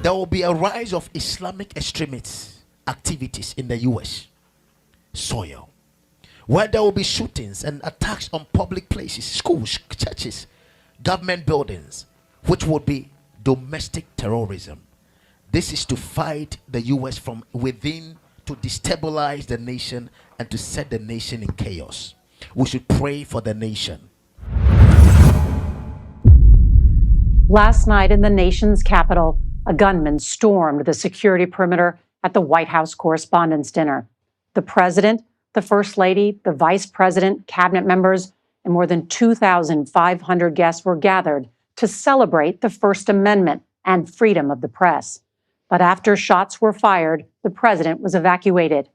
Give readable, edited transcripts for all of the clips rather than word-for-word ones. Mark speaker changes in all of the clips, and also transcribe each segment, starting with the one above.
Speaker 1: there will be a rise of Islamic extremist activities in the U.S. soil, where there will be shootings and attacks on public places, schools, churches, government buildings, which would be domestic terrorism. This is to fight the U.S. from within, to destabilize the nation and to set the nation in chaos. We should pray for the nation.
Speaker 2: Last night in the nation's capital, a gunman stormed the security perimeter at the White House Correspondents' Dinner. The president, the first lady, the vice president, cabinet members, and more than 2,500 guests were gathered to celebrate the First Amendment and freedom of the press. But after shots were fired, the president was evacuated.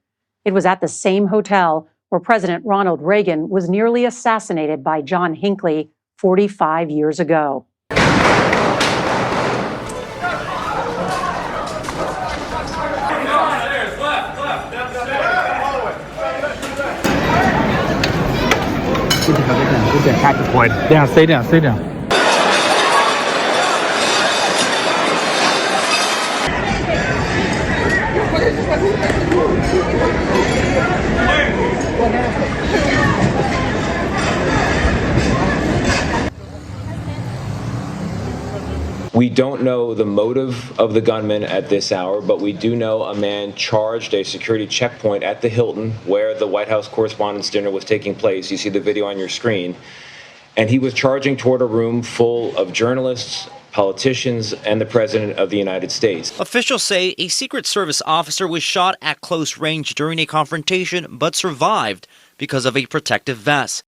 Speaker 2: It was at the same hotel where President Ronald Reagan was nearly assassinated by John Hinckley 45 years ago.
Speaker 3: Down, stay down, stay down.
Speaker 4: We don't know the motive of the gunman at this hour, but we do know a man charged a security checkpoint at the Hilton where the White House Correspondents' Dinner was taking place. You see the video on your screen. And he was charging toward a room full of journalists, politicians, and the President of the United States.
Speaker 5: Officials say a Secret Service officer was shot at close range during a confrontation, but survived because of a protective vest.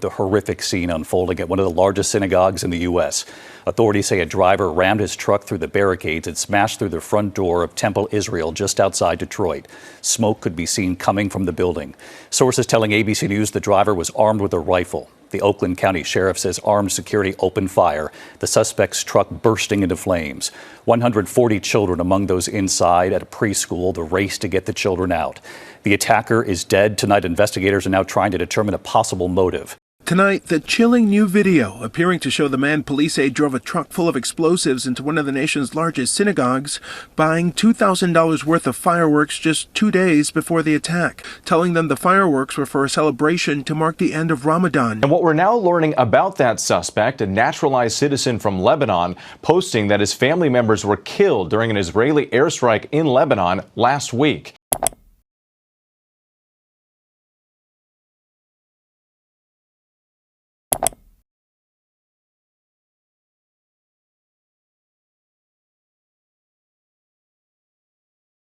Speaker 6: The horrific scene unfolding at one of the largest synagogues in the U.S. Authorities say a driver rammed his truck through the barricades and smashed through the front door of Temple Israel just outside Detroit. Smoke could be seen coming from the building. Sources telling ABC News the driver was armed with a rifle. The Oakland County Sheriff says armed security opened fire, the suspect's truck bursting into flames. 140 children among those inside at a preschool, the race to get the children out. The attacker is dead. Tonight, investigators are now trying to determine a possible motive.
Speaker 7: Tonight, the chilling new video appearing to show the man police say drove a truck full of explosives into one of the nation's largest synagogues, buying $2,000 worth of fireworks just 2 days before the attack, telling them the fireworks were for a celebration to mark the end of Ramadan.
Speaker 8: And what we're now learning about that suspect, a naturalized citizen from Lebanon, posting that his family members were killed during an Israeli airstrike in Lebanon last week.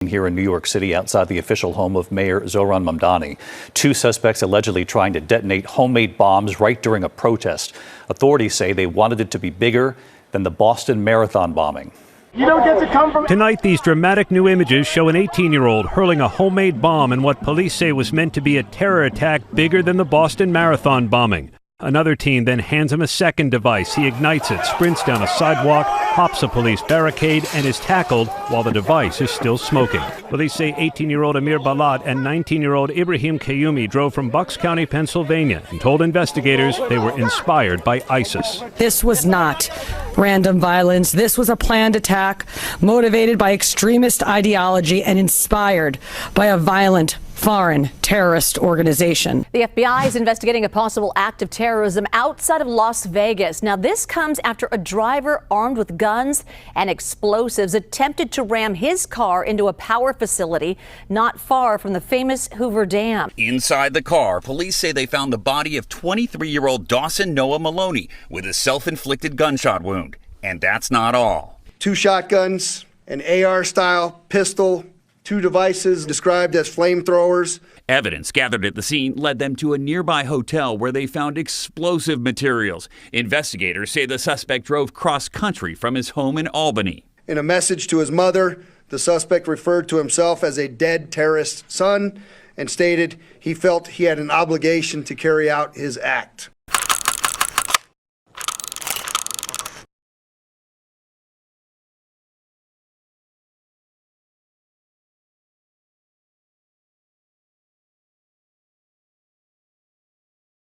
Speaker 6: Here in New York City, outside the official home of Mayor Zohran Mamdani. Two suspects allegedly trying to detonate homemade bombs right during a protest. Authorities say they wanted it to be bigger than the Boston Marathon bombing.
Speaker 9: You don't get to come from. Tonight, these dramatic new images show an 18-year-old hurling a homemade bomb in what police say was meant to be a terror attack bigger than the Boston Marathon bombing. Another teen then hands him a second device. He ignites it, sprints down a sidewalk, hops a police barricade, and is tackled while the device is still smoking. Police say 18-year-old Amir Balat and 19-year-old Ibrahim Kayumi drove from Bucks County, Pennsylvania, and told investigators they were inspired by ISIS.
Speaker 10: This was not random violence. This was a planned attack motivated by extremist ideology and inspired by a violent foreign terrorist organization.
Speaker 11: The FBI is investigating a possible act of terrorism outside of Las Vegas. Now, this comes after a driver armed with guns and explosives attempted to ram his car into a power facility not far from the famous Hoover Dam.
Speaker 12: Inside the car, police say they found the body of 23-year-old Dawson Noah Maloney with a self-inflicted gunshot wound. And that's not all.
Speaker 13: 2 shotguns, an AR-style pistol, 2 devices described as flamethrowers.
Speaker 12: Evidence gathered at the scene led them to a nearby hotel where they found explosive materials. Investigators say the suspect drove cross-country from his home in Albany.
Speaker 13: In a message to his mother, the suspect referred to himself as a dead terrorist son and stated he felt he had an obligation to carry out his act.